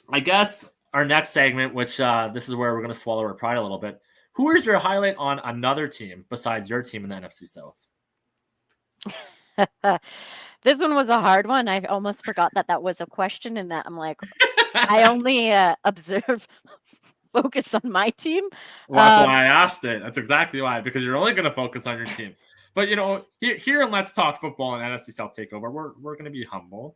I guess our next segment, which this is where we're going to swallow our pride a little bit. Who is your highlight on another team besides your team in the NFC South? This one was a hard one. I almost forgot that that was a question, and that I'm like, I only observe, focus on my team. Well, that's why I asked it. That's exactly why, because you're only going to focus on your team. But here in Let's Talk Football and NFC South Takeover, we're going to be humble.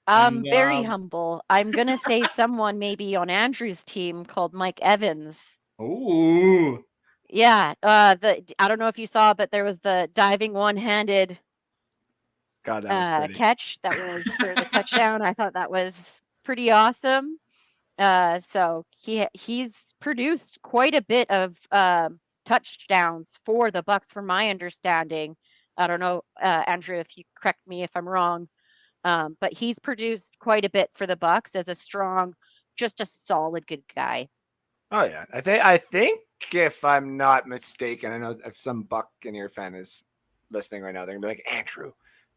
And Very humble. I'm gonna say someone maybe on Andrew's team called Mike Evans. ooh, Yeah, the I don't know if you saw, but there was the diving one-handed God, that was pretty. catch that was for the touchdown. I thought that was pretty awesome. So he's produced quite a bit of touchdowns for the Bucks, from my understanding. I don't know, Andrew, if you correct me if I'm wrong, but he's produced quite a bit for the Bucks as a strong, just a solid good guy. Oh yeah, I think if I'm not mistaken, I know if some Buccaneer fan is listening right now, they're gonna be like, Andrew,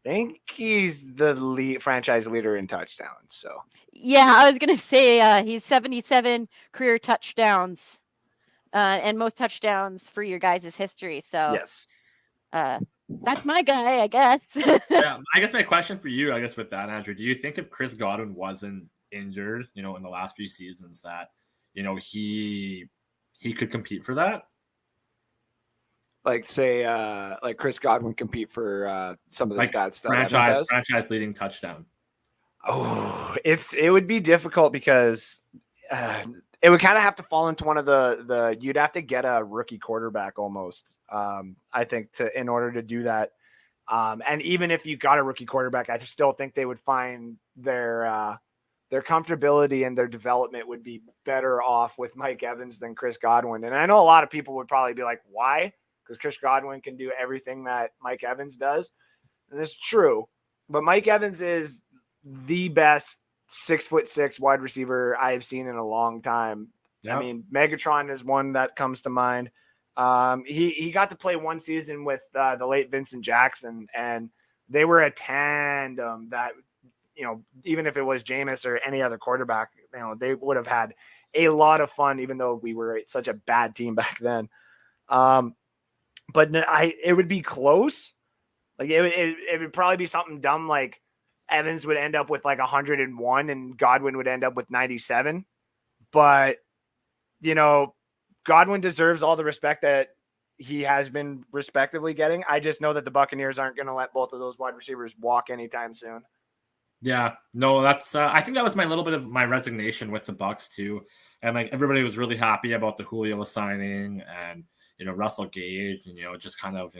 I think he's the franchise leader in touchdowns. So Yeah, I was gonna say he's 77 career touchdowns, and most touchdowns for your guys' history. So yes, that's my guy, I guess. yeah. I guess my question for you, I guess with that, Andrew, do you think if Chris Godwin wasn't injured, in the last few seasons, that he could compete for that? like say like Chris Godwin compete for some of the stats that Evans has. franchise leading touchdown. Oh, it would be difficult because it would kind of have to fall into one of the you'd have to get a rookie quarterback almost. I think in order to do that. And even if you got a rookie quarterback, I still think they would find their comfortability and their development would be better off with Mike Evans than Chris Godwin. And I know a lot of people would probably be like, why? Because Chris Godwin can do everything that Mike Evans does. And this is true. But Mike Evans is the best 6'6" wide receiver I have seen in a long time. Yep. I mean, Megatron is one that comes to mind. He got to play one season with the late Vincent Jackson, and they were a tandem that, even if it was Jameis or any other quarterback, they would have had a lot of fun, even though we were such a bad team back then. But it would be close. Like it would probably be something dumb like Evans would end up with like 101 and Godwin would end up with 97. But, Godwin deserves all the respect that he has been respectively getting. I just know that the Buccaneers aren't going to let both of those wide receivers walk anytime soon. Yeah, no, that's I think that was my little bit of my resignation with the Bucks too. And like everybody was really happy about the Julio signing and Russell Gage and just kind of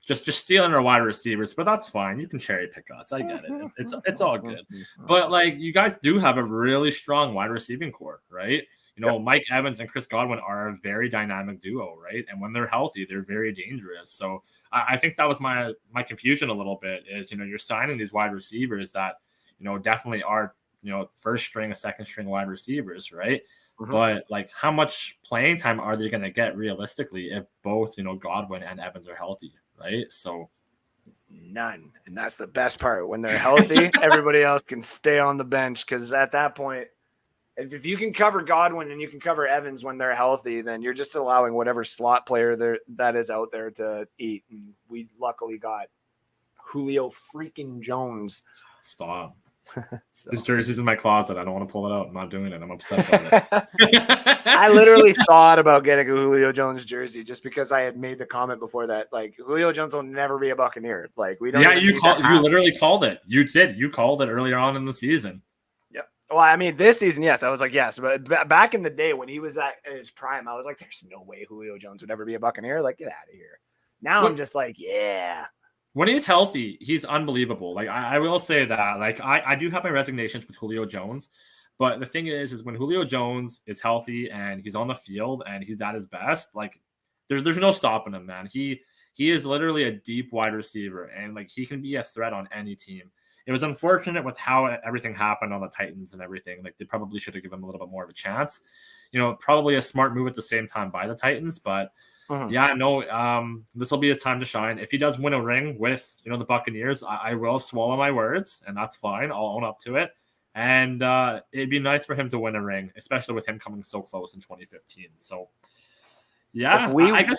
just stealing our wide receivers, but that's fine. You can cherry pick us. I get it. It's all good. But like you guys do have a really strong wide receiving core, right? Mike Evans and Chris Godwin are a very dynamic duo, right? And when they're healthy, they're very dangerous. So I think that was my confusion a little bit is, you're signing these wide receivers that, definitely are, first string or second string wide receivers, right? Mm-hmm. But like how much playing time are they going to get realistically if both, Godwin and Evans are healthy, right? So none. And that's the best part. When they're healthy, everybody else can stay on the bench because at that point, if you can cover Godwin and you can cover Evans when they're healthy, then you're just allowing whatever slot player that is out there to eat. And we luckily got Julio freaking Jones. Stop. So. His jersey's in my closet. I don't want to pull it out. I'm not doing it. I'm upset about it. I literally thought about getting a Julio Jones jersey just because I had made the comment before that, like, Julio Jones will never be a Buccaneer. Like, we don't. Yeah, you literally called it. You did. You called it earlier on in the season. Yeah. Well, I mean, this season, yes. I was like, yes. But back in the day when he was at his prime, I was like, there's no way Julio Jones would ever be a Buccaneer. Like, get out of here. Now I'm just like, yeah. When he's healthy, he's unbelievable. Like I will say that. Like I do have my resignations with Julio Jones, but the thing is when Julio Jones is healthy and he's on the field and he's at his best, like there's no stopping him, man. He is literally a deep wide receiver, and like he can be a threat on any team. It was unfortunate with how everything happened on the Titans and everything. Like they probably should have given him a little bit more of a chance. Probably a smart move at the same time by the Titans, but. Yeah, no, this will be his time to shine. If he does win a ring with, the Buccaneers, I will swallow my words, and that's fine. I'll own up to it. And it'd be nice for him to win a ring, especially with him coming so close in 2015. So, yeah, I guess.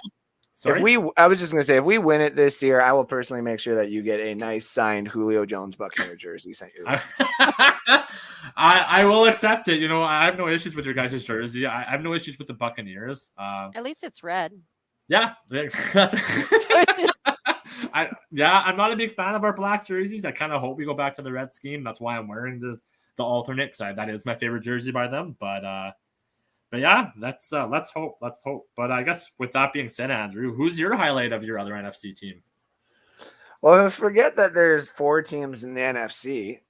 Sorry? I was just going to say, if we win it this year, I will personally make sure that you get a nice signed Julio Jones Buccaneer jersey sent your way. I will accept it. I have no issues with your guys' jersey. I have no issues with the Buccaneers. At least it's red. Yeah. I'm not a big fan of our black jerseys. I kind of hope we go back to the red scheme. That's why I'm wearing the alternate, because that is my favorite jersey by them. But yeah, let's hope. But I guess with that being said, Andrew, who's your highlight of your other NFC team? Well, forget that there's 4 teams in the NFC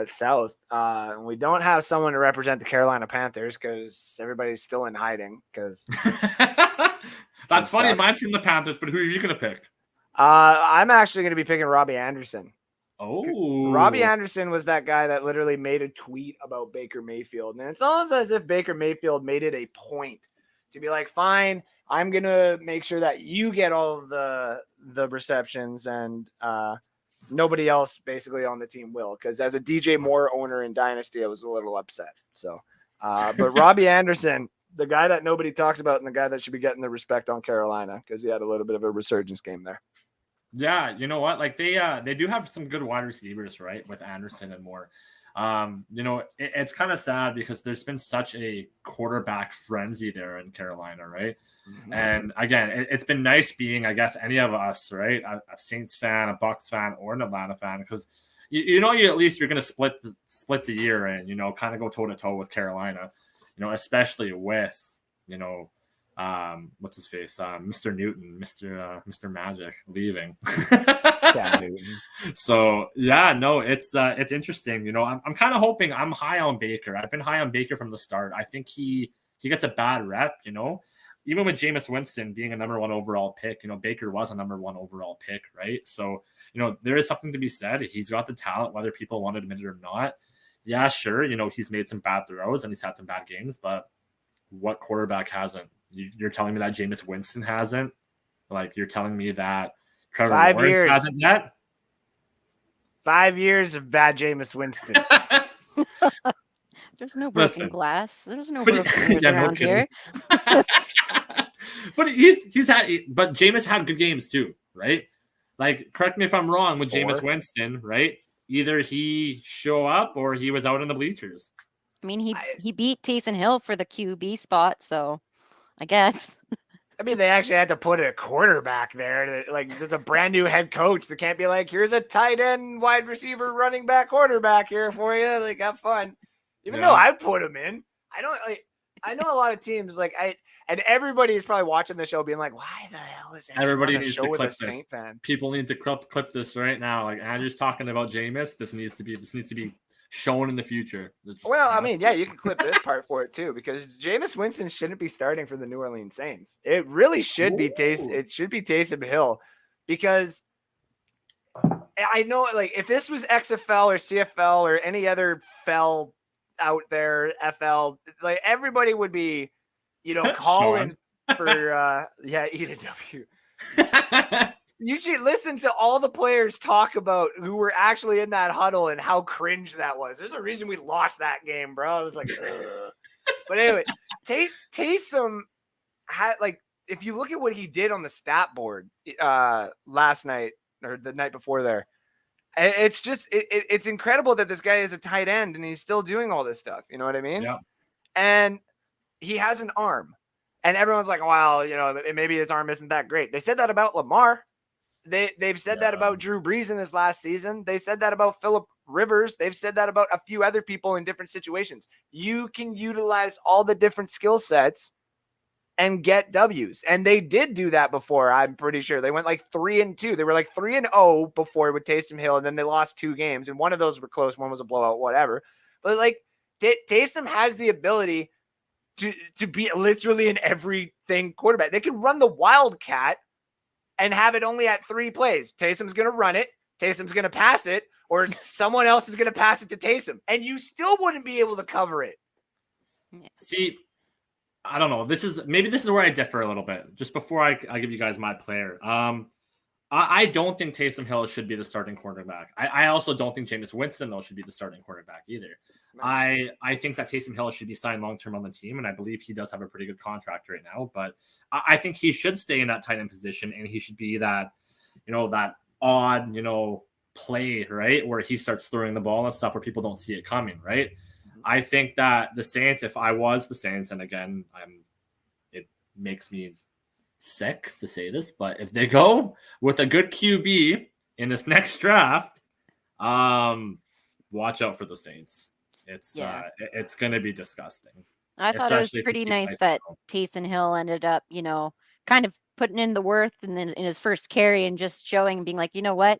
South. We don't have someone to represent the Carolina Panthers because everybody's still in hiding. Because that's funny. Mine's from the Panthers, but who are you going to pick? I'm actually going to be picking Robbie Anderson. Oh, Robbie Anderson was that guy that literally made a tweet about Baker Mayfield. And it's almost as if Baker Mayfield made it a point to be like, fine, I'm going to make sure that you get all of the receptions and nobody else basically on the team will. Because as a DJ Moore owner in Dynasty, I was a little upset. So, but Robbie Anderson, the guy that nobody talks about and the guy that should be getting the respect on Carolina because he had a little bit of a resurgence game there. Yeah, you know what? Like they do have some good wide receivers, right? With Anderson and Moore. It's kind of sad because there's been such a quarterback frenzy there in Carolina, right? Mm-hmm. And again, it's been nice being, I guess, any of us, right? A Saints fan, a Bucs fan, or an Atlanta fan, because you at least you're going to split the year and kind of go toe to toe with Carolina, especially with what's his face, Mr. Newton, Mr. Magic leaving. So yeah, no, it's interesting. I'm kind of hoping. I'm high on Baker. I've been high on Baker from the start. I think he gets a bad rep. Even with Jameis Winston being a number 1 overall pick, Baker was a number 1 overall pick, right? So there is something to be said. He's got the talent, whether people want to admit it or not. Yeah, sure. He's made some bad throws and he's had some bad games, but what quarterback hasn't? You're telling me that Jameis Winston hasn't? Like, you're telling me that Trevor Lawrence hasn't yet? 5 years of bad Jameis Winston. There's no broken glass. There's no broken around here. But but Jameis had good games too, right? Like, correct me if I'm wrong with Jameis Winston, right? Either he show up or he was out in the bleachers. I mean, he beat Taysom Hill for the QB spot, so I guess. I mean, they actually had to put a quarterback there. Like, there's a brand new head coach that can't be like, here's a tight end, wide receiver, running back, quarterback here for you. Like, have fun. Even though I put him in, I know a lot of teams and everybody is probably watching the show being like, why the hell is everybody needs to clip this? Fan? People need to clip this right now. Like, Andrew's talking about Jameis. This needs to be shown in the future. Well, I mean, yeah, you can clip this part for it too, because Jameis Winston shouldn't be starting for the New Orleans Saints. It really should be Taysom Hill, because I know, like, if this was XFL or CFL or any other FL out there, FL, like, everybody would be, calling for EW. You should listen to all the players talk about who were actually in that huddle and how cringe that was. There's a reason we lost that game, bro. I was like, ugh. But anyway, Taysom had, like, if you look at what he did on the stat board last night or the night before there, it's just it's incredible that this guy is a tight end and he's still doing all this stuff. You know what I mean? Yeah. And he has an arm, and everyone's like, well, maybe his arm isn't that great. They said that about Lamar. They've said that about Drew Brees in this last season. They said that about Phillip Rivers. They've said that about a few other people in different situations. You can utilize all the different skill sets and get W's. And they did do that before, I'm pretty sure. They went like 3-2. They were like 3-0 before with Taysom Hill, and then they lost 2 games. And one of those were close. One was a blowout, whatever. But, like, Taysom has the ability to be literally in everything quarterback. They can run the Wildcat and have it only at 3 plays. Taysom's going to run it. Taysom's going to pass it, or someone else is going to pass it to Taysom, and you still wouldn't be able to cover it. See, I don't know. This is where I differ a little bit. Just before I give you guys my player. I don't think Taysom Hill should be the starting quarterback. I also don't think Jameis Winston, though, should be the starting quarterback either. I think that Taysom Hill should be signed long-term on the team, and I believe he does have a pretty good contract right now. But I think he should stay in that tight end position, and he should be that, that odd, play, right, where he starts throwing the ball and stuff where people don't see it coming, right? I think that the Saints, if I was the Saints, and again, it makes me sick to say this, but if they go with a good QB in this next draft, watch out for the Saints. It's going to be disgusting. I thought it was pretty nice that Taysom Hill ended up, kind of putting in the worth and then in his first carry and just showing, being like, you know what,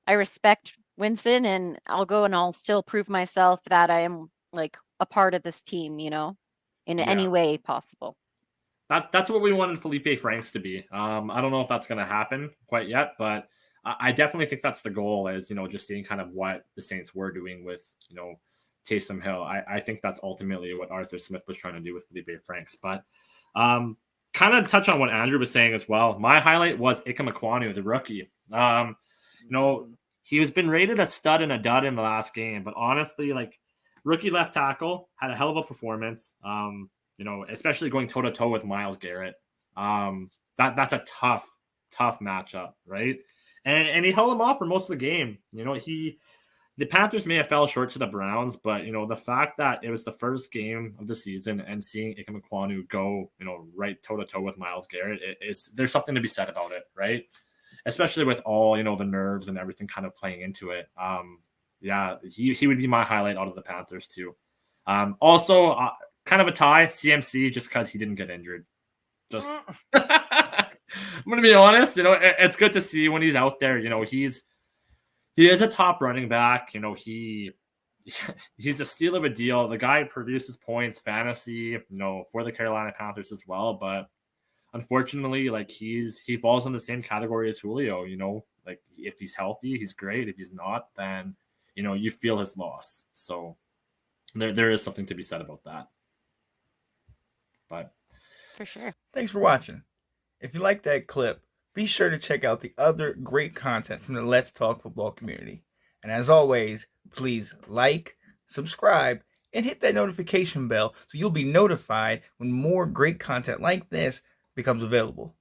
I respect Winston, and I'll go and I'll still prove myself that I am like a part of this team, in any way possible. That's what we wanted Felipe Franks to be. I don't know if that's going to happen quite yet, but I definitely think that's the goal, is, just seeing kind of what the Saints were doing with, Taysom Hill. I think that's ultimately what Arthur Smith was trying to do with Felipe Franks. But kind of touch on what Andrew was saying as well. My highlight was Ikem Ekwonu, the rookie. He has been rated a stud and a dud in the last game, but honestly, like, rookie left tackle had a hell of a performance. Especially going toe to toe with Myles Garrett. That's a tough matchup, right? And he held him off for most of the game. The Panthers may have fell short to the Browns, but the fact that it was the first game of the season and seeing Ikem Ekwonu go, right toe to toe with Myles Garrett, there's something to be said about it, right? Especially with all the nerves and everything kind of playing into it. He would be my highlight out of the Panthers too. Also, kind of a tie, CMC, just because he didn't get injured. Just I'm gonna be honest, it's good to see when he's out there. He is a top running back. He's a steal of a deal. The guy produces points, fantasy, for the Carolina Panthers as well. But unfortunately, like, he falls in the same category as Julio. Like, if he's healthy, he's great. If he's not, then you feel his loss. So there is something to be said about that. But for sure. Thanks for watching. If you like that clip, be sure to check out the other great content from the Let's Talk Football community. And as always, please like, subscribe, and hit that notification bell so you'll be notified when more great content like this becomes available.